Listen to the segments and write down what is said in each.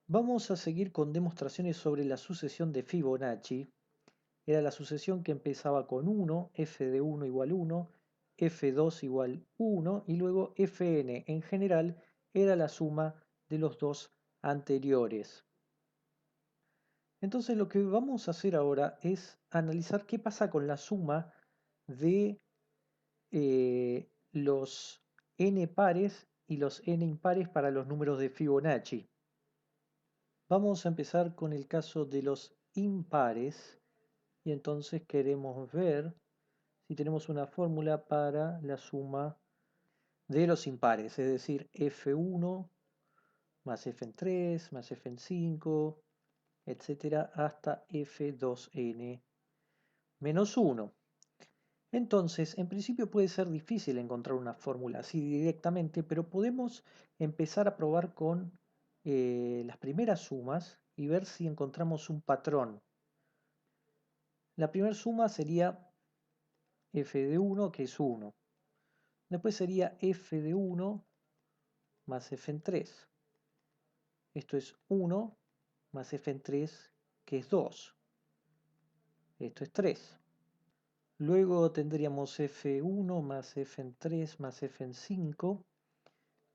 Vamos a seguir con demostraciones sobre la sucesión de Fibonacci. Era la sucesión que empezaba con 1, f de 1 igual 1, f2 igual 1 y luego fn en general era la suma de los dos anteriores. Entonces lo que vamos a hacer ahora es analizar qué pasa con la suma de los n pares y los n impares para los números de Fibonacci. Vamos a empezar con el caso de los impares y entonces queremos ver si tenemos una fórmula para la suma de los impares, es decir, f1 más f en 3 más f en 5, etcétera, hasta f2n menos 1. Entonces, en principio puede ser difícil encontrar una fórmula así directamente, pero podemos empezar a probar con las primeras sumas y ver si encontramos un patrón. La primera suma sería f de 1, que es 1. Después sería f de 1 más f en 3. Esto es 1 más f en 3, que es 2. Esto es 3. Luego tendríamos f1 más f en 3 más f en 5,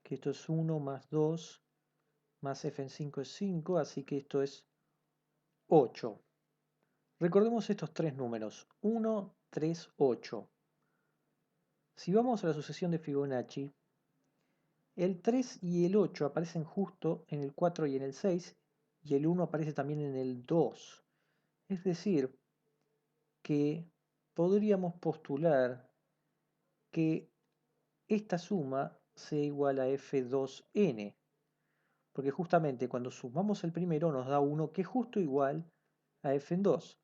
que esto es 1 más 2 más f en 5 es 5, así que esto es 8. Recordemos estos tres números, 1, 3, 8. Si vamos a la sucesión de Fibonacci, el 3 y el 8 aparecen justo en el 4 y en el 6, y el 1 aparece también en el 2. Es decir, que podríamos postular que esta suma sea igual a f2n, porque justamente cuando sumamos el primero nos da 1 que es justo igual a f en 2.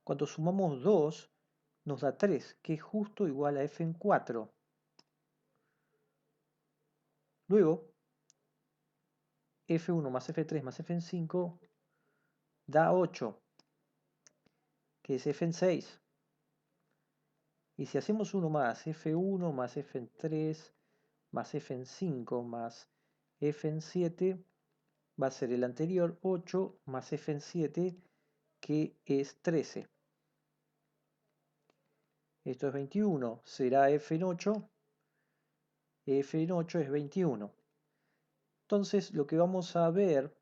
Cuando sumamos 2 nos da 3, que es justo igual a f en 4. Luego, f1 más f3 más f en 5 da 8, que es f en 6. Y si hacemos uno más, f1 más f en 3 más f en 5 más f en 7, va a ser el anterior 8 más f en 7, que es 13. Esto es 21, será f en 8, f en 8 es 21. Entonces lo que vamos a ver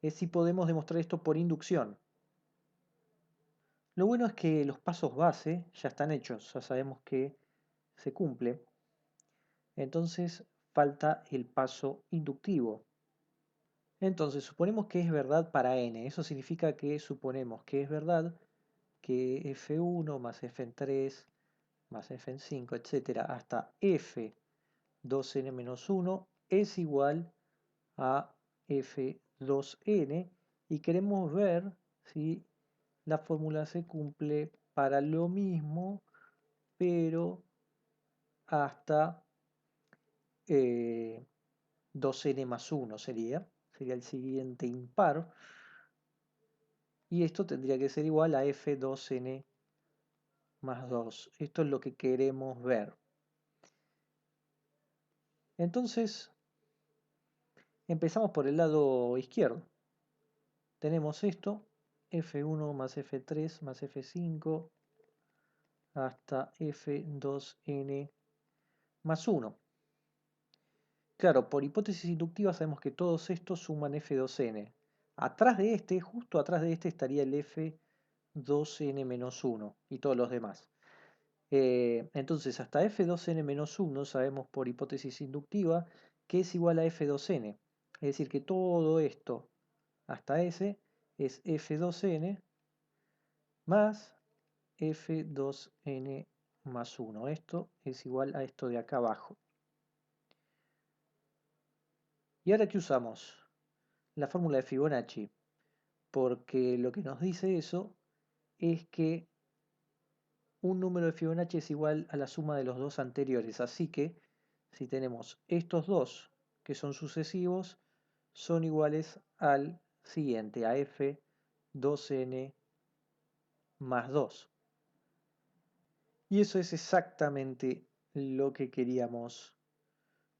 es si podemos demostrar esto por inducción. Lo bueno es que los pasos base ya están hechos, ya sabemos que se cumple. Entonces falta el paso inductivo. Entonces suponemos que es verdad para n. Eso significa que suponemos que es verdad que f1 más f en 3 más f en 5, etcétera, hasta f2n menos 1 es igual a f2n, y queremos ver si la fórmula se cumple para lo mismo, pero hasta 2n más 1 sería el siguiente impar, y esto tendría que ser igual a f2n más 2. Esto es lo que queremos ver. Entonces, empezamos por el lado izquierdo. Tenemos esto, f1 más f3 más f5 hasta f2n más 1. Claro, por hipótesis inductiva sabemos que todos estos suman f2n. Atrás de este, justo atrás de este, estaría el f2n menos 1 y todos los demás. Entonces, hasta f2n menos 1 sabemos por hipótesis inductiva que es igual a f2n. Es decir, que todo esto hasta s es f2n más f2n más 1. Esto es igual a esto de acá abajo. ¿Y ahora qué usamos? La fórmula de Fibonacci. Porque lo que nos dice eso es que un número de Fibonacci es igual a la suma de los dos anteriores. Así que si tenemos estos dos que son sucesivos, son iguales al siguiente, a f2n más 2. Y eso es exactamente lo que queríamos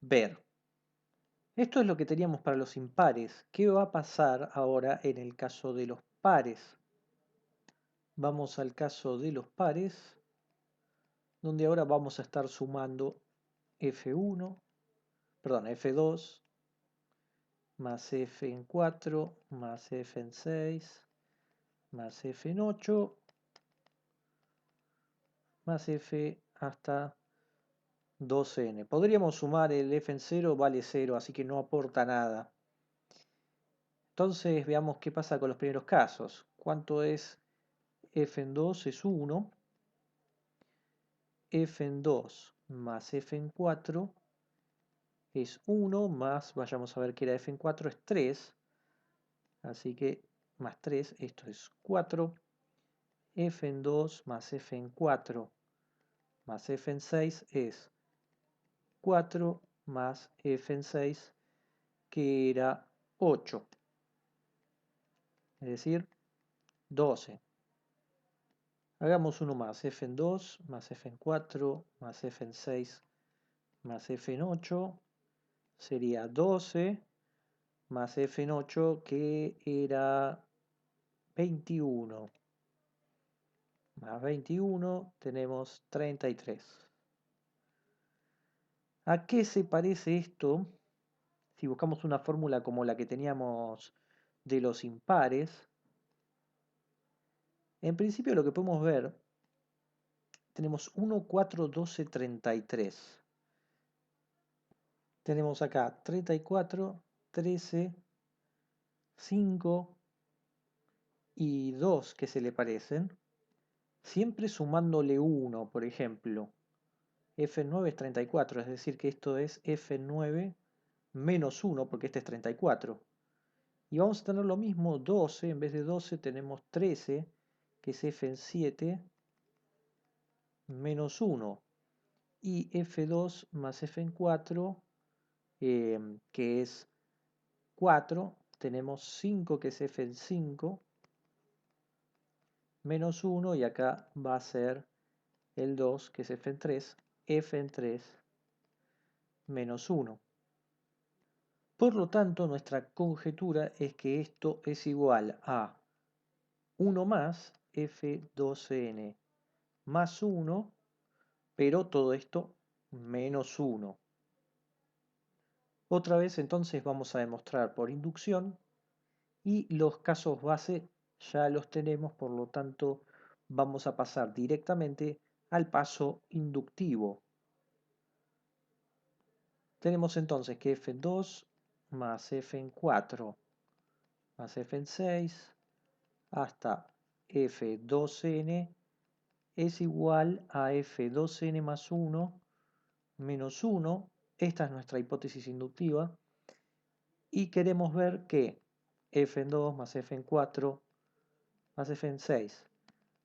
ver. Esto es lo que teníamos para los impares. ¿Qué va a pasar ahora en el caso de los pares? Vamos al caso de los pares, donde ahora vamos a estar sumando F1, perdón, F2, más F en 4, más F en 6, más F en 8, más F hasta 2n. Podríamos sumar el F en 0, vale 0, así que no aporta nada. Entonces veamos qué pasa con los primeros casos. ¿Cuánto es F en 2? Es 1. F en 2 más F en 4 es 1, más, vayamos a ver que era F en 4, es 3. Así que más 3, esto es 4. F en 2 más F en 4 más F en 6 es 4 más F en 6, que era 8. Es decir, 12. Hagamos uno más, F en 2 más F en 4 más F en 6 más F en 8 sería 12 más F en 8, que era 21. Más 21 tenemos 33. ¿A qué se parece esto? Si buscamos una fórmula como la que teníamos de los impares, en principio lo que podemos ver, tenemos 1, 4, 12, 33. Tenemos acá 34, 13, 5 y 2 que se le parecen, siempre sumándole 1, por ejemplo. F9 es 34, es decir que esto es F9 menos 1, porque este es 34. Y vamos a tener lo mismo, 12, en vez de 12 tenemos 13, que es F en 7 menos 1. Y F2 más F en 4, que es 4, tenemos 5, que es F en 5, menos 1, y acá va a ser el 2, que es F en 3, menos 1. Por lo tanto, nuestra conjetura es que esto es igual a 1 más F2n más 1, pero todo esto menos 1. Otra vez entonces vamos a demostrar por inducción, y los casos base ya los tenemos, por lo tanto vamos a pasar directamente al paso inductivo. Tenemos entonces que f en 2 más f en 4 más f en 6 hasta f2n es igual a f2n más 1 menos 1. Esta es nuestra hipótesis inductiva. Y queremos ver que f en 2 más f en 4 más f en 6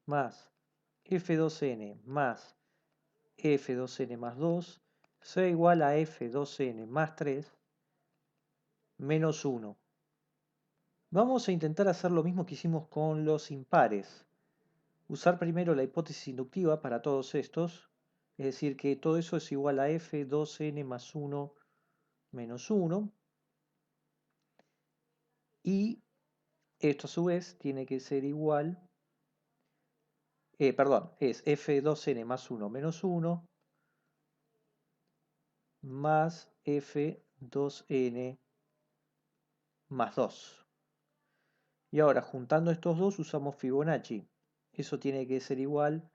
más f2n más f2n más 2 sea igual a f2n más 3 menos 1. Vamos a intentar hacer lo mismo que hicimos con los impares. Usar primero la hipótesis inductiva para todos estos, es decir que todo eso es igual a f2n más 1 menos 1. Y esto a su vez tiene que ser igual, perdón, es f2n más 1 menos 1 más f2n más 2. Y ahora juntando estos dos usamos Fibonacci. Eso tiene que ser igual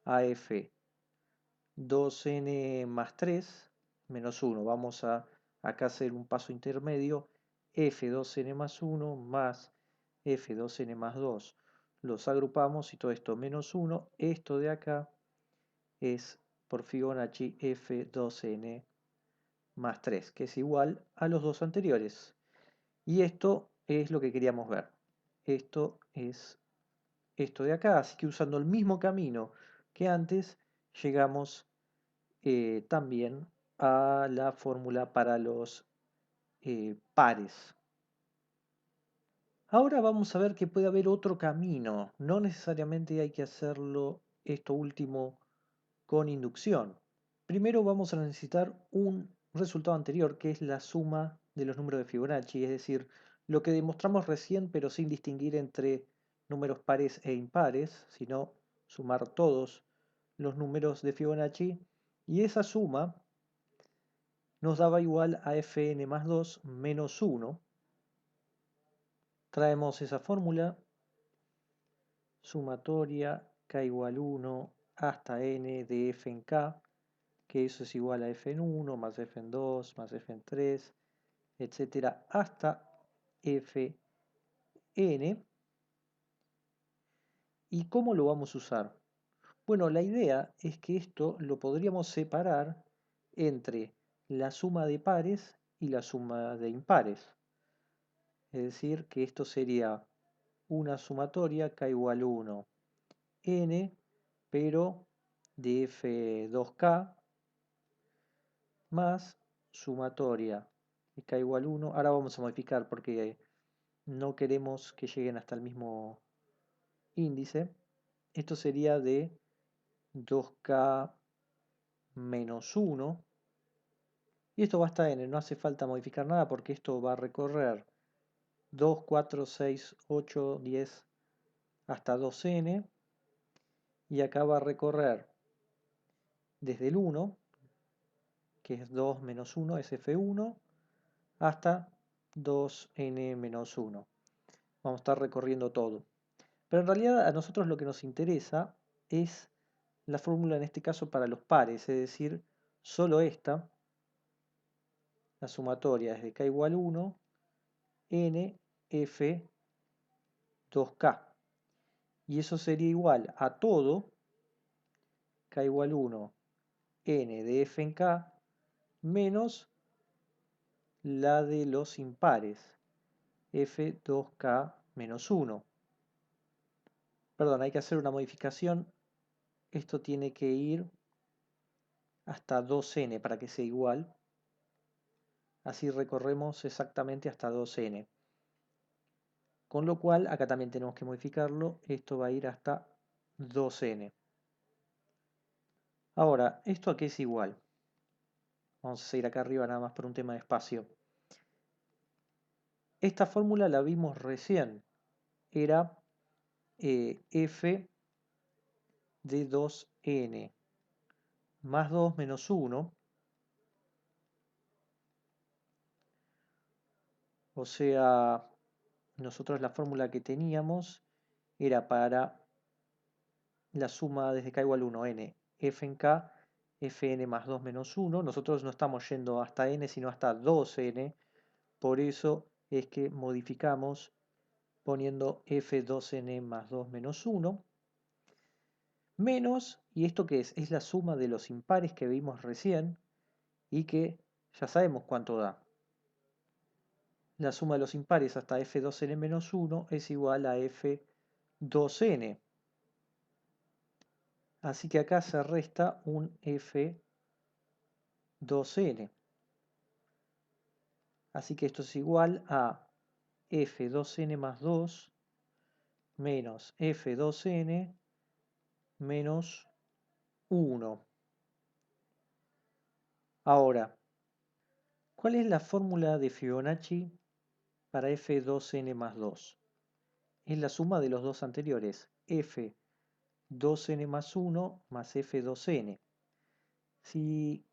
a f2n más 3 menos 1. Vamos a acá hacer un paso intermedio. f2n más 1 más f2n más 2. Los agrupamos y todo esto menos 1. Esto de acá es por Fibonacci f2n más 3, que es igual a los dos anteriores. Y esto es lo que queríamos ver. Esto es esto de acá, así que usando el mismo camino que antes, llegamos también a la fórmula para los pares. Ahora vamos a ver que puede haber otro camino, no necesariamente hay que hacerlo esto último con inducción. Primero vamos a necesitar un resultado anterior, que es la suma de los números de Fibonacci, es decir, lo que demostramos recién, pero sin distinguir entre números pares e impares, sino sumar todos los números de Fibonacci, y esa suma nos daba igual a fn más 2 menos 1. Traemos esa fórmula, sumatoria k igual 1 hasta n de f en k, que eso es igual a f en 1 más f en 2 más f en 3, etcétera, hasta fn. ¿Y cómo lo vamos a usar? Bueno, la idea es que esto lo podríamos separar entre la suma de pares y la suma de impares. Es decir, que esto sería una sumatoria k igual 1 n, pero de f2k, más sumatoria de k igual 1. Ahora vamos a modificar porque no queremos que lleguen hasta el mismo índice. Esto sería de 2k menos 1. Y esto va hasta n, no hace falta modificar nada porque esto va a recorrer 2, 4, 6, 8, 10 hasta 2n. Y acá va a recorrer desde el 1, que es 2 menos 1, es f1, hasta 2n menos 1. Vamos a estar recorriendo todo. Pero en realidad a nosotros lo que nos interesa es la fórmula en este caso para los pares, es decir, solo esta, la sumatoria es de k igual 1, n, f, 2k. Y eso sería igual a todo k igual 1, n de f en k, menos la de los impares, f2k menos 1. Perdón, hay que hacer una modificación. Esto tiene que ir hasta 2n para que sea igual. Así recorremos exactamente hasta 2n. Con lo cual, acá también tenemos que modificarlo. Esto va a ir hasta 2n. Ahora, ¿esto a qué es igual? Vamos a seguir acá arriba nada más por un tema de espacio. Esta fórmula la vimos recién. Era f de 2n más 2 menos 1. O sea, nosotros la fórmula que teníamos era para la suma desde k igual 1, n, f en k, fn más 2 menos 1. Nosotros no estamos yendo hasta n, sino hasta 2n. Por eso es que modificamos poniendo f2n más 2 menos 1. Menos, ¿y esto qué es? Es la suma de los impares que vimos recién y que ya sabemos cuánto da. La suma de los impares hasta f2n menos 1 es igual a f2n. Así que acá se resta un f2n. Así que esto es igual a f2n más 2 menos f2n menos 1. Ahora, ¿cuál es la fórmula de Fibonacci para f2n más 2? Es la suma de los dos anteriores, f2n más 1 más f2n. Si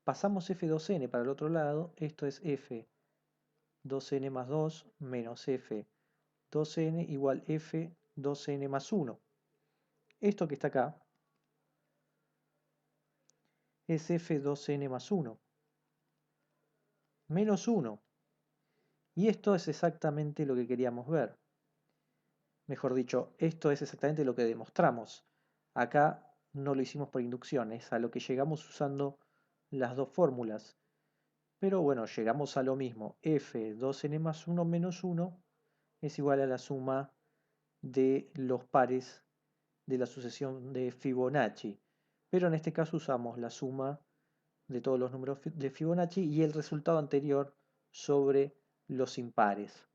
pasamos f2n para el otro lado, esto es f2n más 2 menos f2n igual f2n más 1. Esto que está acá es f2n más 1 menos 1. Y esto es exactamente lo que queríamos ver. Mejor dicho, esto es exactamente lo que demostramos. Acá no lo hicimos por inducción, es a lo que llegamos usando las dos fórmulas. Pero bueno, llegamos a lo mismo. f2n más 1 menos 1 es igual a la suma de los pares de la sucesión de Fibonacci. Pero en este caso usamos la suma de todos los números de Fibonacci y el resultado anterior sobre los impares.